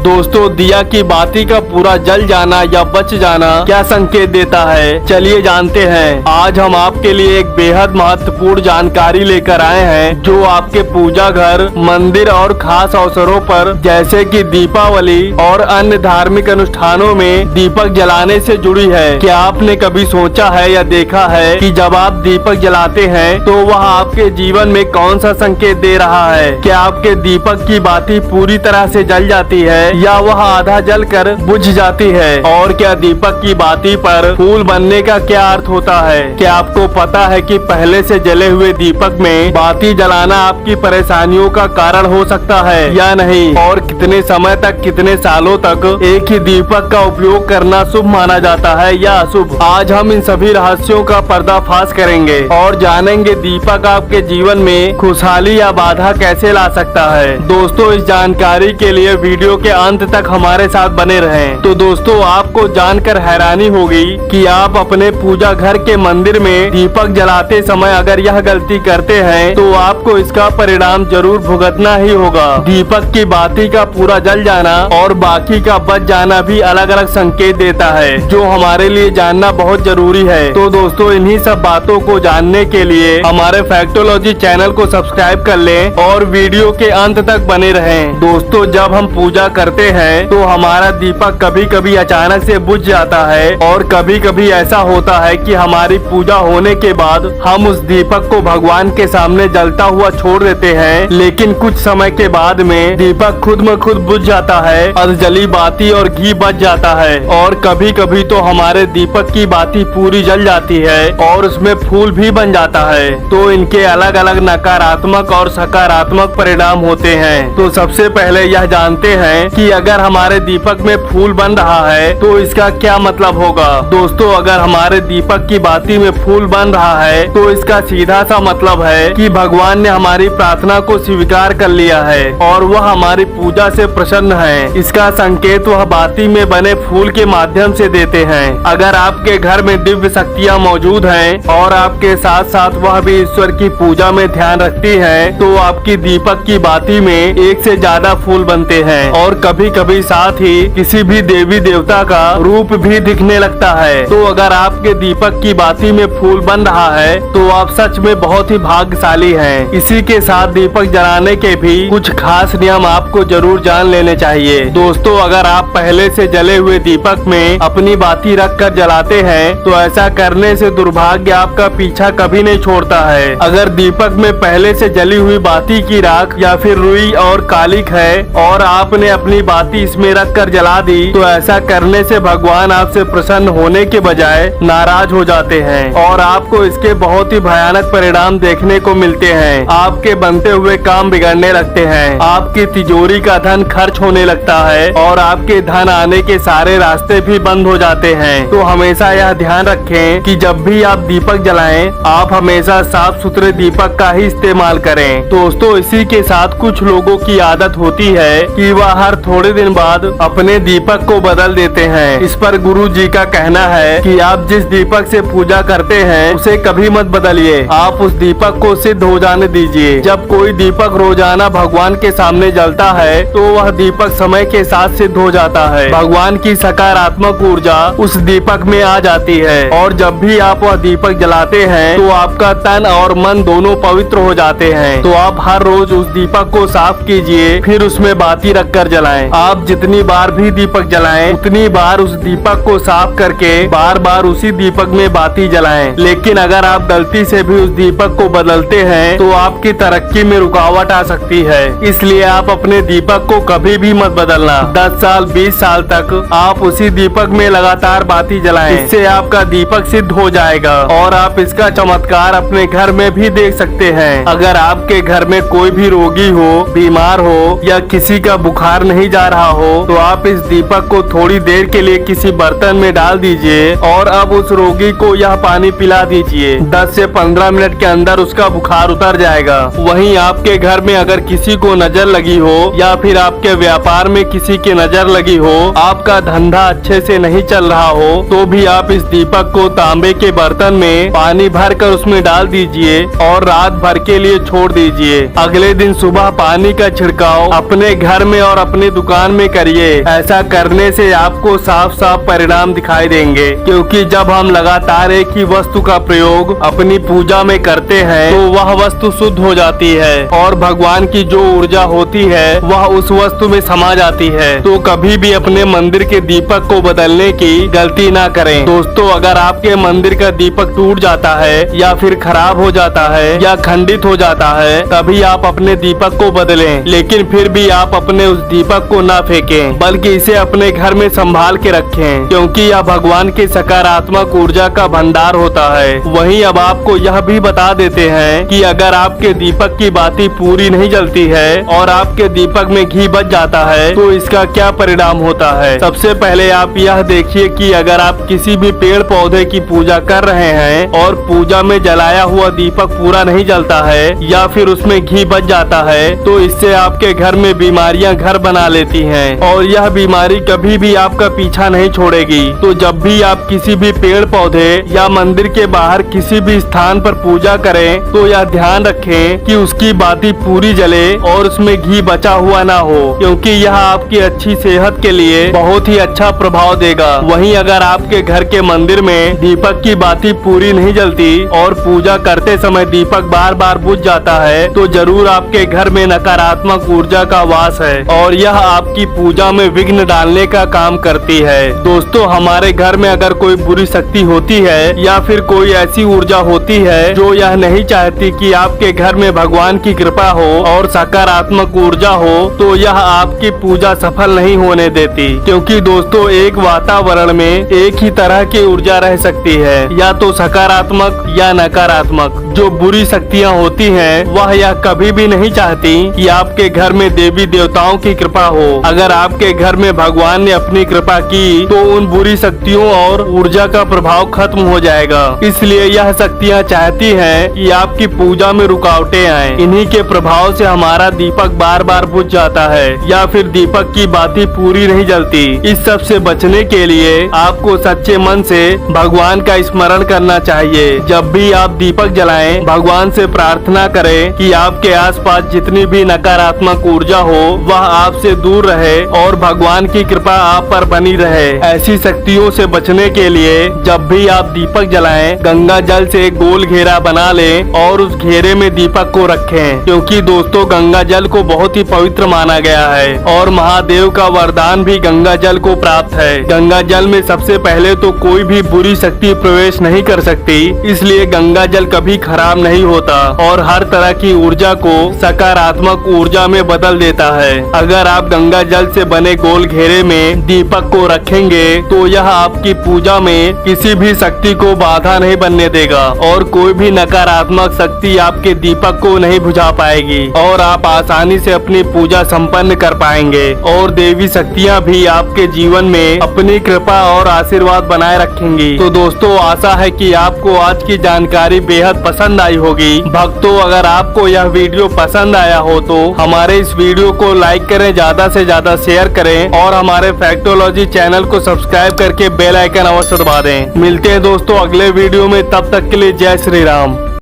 दोस्तों, दिया की बाती का पूरा जल जाना या बच जाना क्या संकेत देता है, चलिए जानते हैं। आज हम आपके लिए एक बेहद महत्वपूर्ण जानकारी लेकर आए हैं जो आपके पूजा घर, मंदिर और खास अवसरों पर जैसे कि दीपावली और अन्य धार्मिक अनुष्ठानों में दीपक जलाने से जुड़ी है। क्या आपने कभी सोचा है या देखा है कि जब आप दीपक जलाते हैं तो वह आपके जीवन में कौन सा संकेत दे रहा है? क्या आपके दीपक की बाती पूरी तरह से जल जाती है या वह आधा जल कर बुझ जाती है? और क्या दीपक की बाती पर फूल बनने का क्या अर्थ होता है? क्या आपको पता है कि पहले से जले हुए दीपक में बाती जलाना आपकी परेशानियों का कारण हो सकता है या नहीं? और कितने समय तक, कितने सालों तक एक ही दीपक का उपयोग करना शुभ माना जाता है या अशुभ? आज हम इन सभी रहस्यों का पर्दाफाश करेंगे और जानेंगे दीपक आपके जीवन में खुशहाली या बाधा कैसे ला सकता है। दोस्तों, इस जानकारी के लिए वीडियो के अंत तक हमारे साथ बने रहें। तो दोस्तों, आपको जानकर हैरानी होगी कि आप अपने पूजा घर के मंदिर में दीपक जलाते समय अगर यह गलती करते हैं तो आपको इसका परिणाम जरूर भुगतना ही होगा। दीपक की बाती का पूरा जल जाना और बाकी का बच जाना भी अलग अलग संकेत देता है जो हमारे लिए जानना बहुत जरूरी है। तो दोस्तों, इन्हीं सब बातों को जानने के लिए हमारे फैक्टोलॉजी चैनल को सब्सक्राइब कर लें और वीडियो के अंत तक बने रहें। दोस्तों, जब हम पूजा करते हैं तो हमारा दीपक कभी कभी अचानक से बुझ जाता है और कभी कभी ऐसा होता है कि हमारी पूजा होने के बाद हम उस दीपक को भगवान के सामने जलता हुआ छोड़ देते हैं, लेकिन कुछ समय के बाद में दीपक खुद में खुद बुझ जाता है, अधजली बाती और घी बच जाता है। और कभी कभी तो हमारे दीपक की बाती पूरी जल जाती है और उसमें फूल भी बन जाता है। तो इनके अलग अलग नकारात्मक और सकारात्मक परिणाम होते हैं। तो सबसे पहले यह जानते हैं कि अगर हमारे दीपक में फूल बन रहा है तो इसका क्या मतलब होगा। दोस्तों, अगर हमारे दीपक की बाती में फूल बन रहा है तो इसका सीधा सा मतलब है कि भगवान ने हमारी प्रार्थना को स्वीकार कर लिया है और वह हमारी पूजा से प्रसन्न है। इसका संकेत वह बाती में बने फूल के माध्यम से देते हैं। अगर आपके घर में दिव्य शक्तियाँ मौजूद हैं और आपके साथ साथ वह भी ईश्वर की पूजा में ध्यान रखती है तो आपकी दीपक की बाती में एक से ज्यादा फूल बनते हैं और कभी कभी साथ ही किसी भी देवी देवता का रूप भी दिखने लगता है। तो अगर आपके दीपक की बाती में फूल बन रहा है तो आप सच में बहुत ही भाग्यशाली हैं। इसी के साथ दीपक जलाने के भी कुछ खास नियम आपको जरूर जान लेने चाहिए। दोस्तों, अगर आप पहले से जले हुए दीपक में अपनी बाती रख कर जलाते हैं तो ऐसा करने से दुर्भाग्य आपका पीछा कभी नहीं छोड़ता है। अगर दीपक में पहले से जली हुई बाती की राख या फिर रुई और कालिक है और आपने अपनी बाती इसमें रख कर जला दी तो ऐसा करने से भगवान आपसे प्रसन्न होने के बजाय नाराज हो जाते हैं और आपको इसके बहुत ही भयानक परिणाम देखने को मिलते हैं। आपके बनते हुए काम बिगड़ने लगते हैं, आपकी तिजोरी का धन खर्च होने लगता है और आपके धन आने के सारे रास्ते भी बंद हो जाते हैं। तो हमेशा यह ध्यान रखें कि जब भी आप दीपक जलाएं आप हमेशा साफ सुथरे दीपक का ही इस्तेमाल करें। दोस्तों, इसी के साथ कुछ लोगों की आदत होती है कि वह हर थोड़े दिन बाद अपने दीपक को बदल देते हैं। इस पर गुरु जी का कहना है कि आप जिस दीपक से पूजा करते हैं उसे कभी मत बदलिए, आप उस दीपक को सिद्ध हो जाने दीजिए। जब कोई दीपक रोजाना भगवान के सामने जलता है तो वह दीपक समय के साथ सिद्ध हो जाता है। भगवान की सकारात्मक ऊर्जा उस दीपक में आ जाती है और जब भी आप वह दीपक जलाते हैं तो आपका तन और मन दोनों पवित्र हो जाते हैं। तो आप हर रोज उस दीपक को साफ कीजिए, फिर उसमें बाती रख कर जलाएं। आप जितनी बार भी दीपक जलाएं उतनी बार उस दीपक को साफ करके बार बार उसी दीपक में बाती जलाएं। लेकिन अगर आप गलती से भी उस दीपक को बदलते हैं तो आपकी तरक्की में रुकावट आ सकती है। इसलिए आप अपने दीपक को कभी भी मत बदलना। 10 साल 20 साल तक आप उसी दीपक में लगातार बाती जलाएं। इससे आपका दीपक सिद्ध हो जाएगा और आप इसका चमत्कार अपने घर में भी देख सकते हैं। अगर आपके घर में कोई भी रोगी हो, बीमार हो या किसी का बुखार नहीं जा रहा हो तो आप इस दीपक को थोड़ी देर के लिए किसी बर्तन में डाल दीजिए और अब उस रोगी को यह पानी पिला दीजिए। 10 से 15 मिनट के अंदर उसका बुखार उतर जाएगा। वहीं आपके घर में अगर किसी को नजर लगी हो या फिर आपके व्यापार में किसी की नजर लगी हो, आपका धंधा अच्छे से नहीं चल रहा हो तो भी आप इस दीपक को तांबे के बर्तन में पानी भर कर उसमें डाल दीजिए और रात भर के लिए छोड़ दीजिए। अगले दिन सुबह पानी का छिड़काव अपने घर में और अपनी दुकान में करिए। ऐसा करने से आपको साफ साफ परिणाम दिखाई देंगे, क्योंकि जब हम लगातार एक ही वस्तु का प्रयोग अपनी पूजा में करते हैं तो वह वस्तु शुद्ध हो जाती है और भगवान की जो ऊर्जा होती है वह उस वस्तु में समा जाती है। तो कभी भी अपने मंदिर के दीपक को बदलने की गलती ना करें। दोस्तों, अगर आपके मंदिर का दीपक टूट जाता है या फिर खराब हो जाता है या खंडित हो जाता है, तभी आप अपने दीपक को बदलें। लेकिन फिर भी आप अपने उस दीपक को ना फेंकें, बल्कि इसे अपने घर में संभाल के रखें, क्योंकि यह भगवान की सकारात्मक ऊर्जा का भंडार होता है। वहीं अब आपको यह भी बता देते हैं कि अगर आपके दीपक की बाती पूरी नहीं जलती है और आपके दीपक में घी बच जाता है तो इसका क्या परिणाम होता है। सबसे पहले आप यह देखिए कि अगर आप किसी भी पेड़ पौधे की पूजा कर रहे हैं और पूजा में जलाया हुआ दीपक पूरा नहीं जलता है या फिर उसमें घी बच जाता है तो इससे आपके घर में बीमारियां घर बना लेती हैं और यह बीमारी कभी भी आपका पीछा नहीं छोड़ेगी। तो जब भी आप किसी भी पेड़ पौधे या मंदिर के बाहर किसी भी स्थान पर पूजा करें तो यह ध्यान रखें कि उसकी बाती पूरी जले और उसमें घी बचा हुआ ना हो, क्योंकि यह आपकी अच्छी सेहत के लिए बहुत ही अच्छा प्रभाव देगा। वहीं अगर आपके घर के मंदिर में दीपक की बाती पूरी नहीं जलती और पूजा करते समय दीपक बार बार बुझ जाता है तो जरूर आपके घर में नकारात्मक ऊर्जा का वास है और यह आपकी पूजा में विघ्न डालने का काम करती है। दोस्तों, हमारे घर में अगर कोई बुरी शक्ति होती है या फिर कोई ऐसी ऊर्जा होती है जो यह नहीं चाहती कि आपके घर में भगवान की कृपा हो और सकारात्मक ऊर्जा हो, तो यह आपकी पूजा सफल नहीं होने देती। क्योंकि दोस्तों, एक वातावरण में एक ही तरह की ऊर्जा रह सकती है, या तो सकारात्मक या नकारात्मक। जो बुरी शक्तियाँ होती हैं वह यह कभी भी नहीं चाहती कि आपके घर में देवी देवताओं की कृपा हो। अगर आपके घर में भगवान ने अपनी कृपा की तो उन बुरी शक्तियों और ऊर्जा का प्रभाव खत्म हो जाएगा। इसलिए यह शक्तियाँ चाहती हैं कि आपकी पूजा में रुकावटें आए। इन्हीं के प्रभाव से हमारा दीपक बार बार बुझ जाता है या फिर दीपक की बाती पूरी नहीं जलती। इस सब से बचने के लिए आपको सच्चे मन से भगवान का स्मरण करना चाहिए। जब भी आप दीपक जलाएं, भगवान से प्रार्थना करें कि आपके आसपास जितनी भी नकारात्मक ऊर्जा हो वह आपसे दूर रहे और भगवान की कृपा आप पर बनी रहे। ऐसी शक्तियों से बचने के लिए जब भी आप दीपक जलाएं, गंगा जल से एक गोल घेरा बना लें और उस घेरे में दीपक को रखें, क्योंकि दोस्तों गंगा जल को बहुत ही पवित्र माना गया है और महादेव का वरदान भी गंगा जल को प्राप्त है। गंगा जल में सबसे पहले तो कोई भी बुरी शक्ति प्रवेश नहीं कर सकती, इसलिए गंगा जल कभी खराब नहीं होता और हर तरह की ऊर्जा को सकारात्मक ऊर्जा में बदल देता है। अगर आप गंगा जल से बने गोल घेरे में दीपक को रखेंगे तो यह आपकी पूजा में किसी भी शक्ति को बाधा नहीं बनने देगा और कोई भी नकारात्मक शक्ति आपके दीपक को नहीं बुझा पाएगी और आप आसानी से अपनी पूजा संपन्न कर पाएंगे और देवी शक्तियाँ भी आपके जीवन में अपनी कृपा और आशीर्वाद बनाए रखेंगी। तो दोस्तों, आशा है कि आपको आज की जानकारी बेहद पसंद आई होगी। भक्तों, अगर आपको यह वीडियो पसंद आया हो तो हमारे इस वीडियो को लाइक करें, ज्यादा से ज्यादा शेयर करें और हमारे फैक्टोलॉजी चैनल को सब्सक्राइब करके बेल आइकन अवश्य दबा दें। मिलते हैं दोस्तों अगले वीडियो में, तब तक के लिए जय श्री राम।